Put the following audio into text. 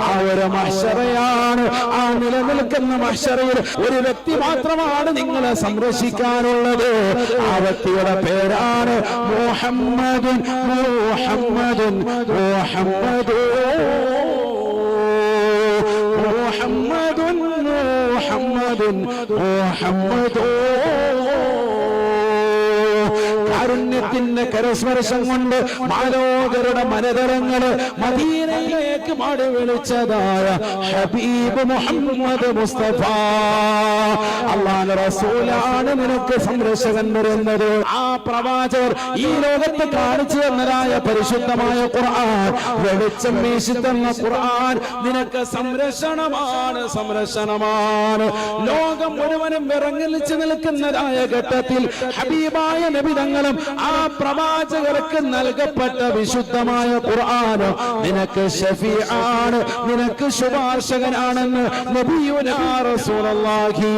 ആ ഒരു മഹ്ശറയാണ്. ആ നിലനിൽക്കുന്ന മഹ്ശറയിൽ ഒരു വ്യക്തി മാത്രമാണ് നിങ്ങളെ സംരക്ഷിക്കാനുള്ളത്. ആ വ്യക്തിയുടെ പേരാണ് മുഹമ്മദുൻ മുഹമ്മദുൻ മുഹമ്മദ് മുഹമ്മദുൻ മുഹമ്മദുൻ മുഹമ്മദ്. കാരുണ്യത്തിന്റെ കരസ്പർശം കൊണ്ട് മാലോകരുടെ മനതരങ്ങള് മദീനയിലേക്ക് മാടി വിളിച്ചതായ ഹബീബ് മുഹമ്മദ് മുസ്തഫ അല്ലാഹുവിന്റെ റസൂലാണ് നിനക്ക് സംരക്ഷകൻ വരുന്നത്. ആ പ്രവാചകർ ഈ ലോകത്ത് കാണിച്ചു തന്നതായ പരിശുദ്ധമായ ഖുർആൻ, വെളിച്ചം വീശിത്തന്ന ഖുർആൻ നിനക്ക് സംരക്ഷണമാണ്, സംരക്ഷണമാണ്. ലോകം മുഴുവനും വിറങ്ങലിച്ചു നിൽക്കുന്നതായ ഘട്ടത്തിൽ ഹബീബായ നബി തങ്ങളും ആ പ്രവാചകർക്ക് നൽകപ്പെട്ട വിശുദ്ധമായ ഖുർആൻ നിനക്ക് ശഫീആണ്, നിനക്ക് ശുപാർശകനാണെന്ന് നബിയുനാ റസൂലുള്ളാഹി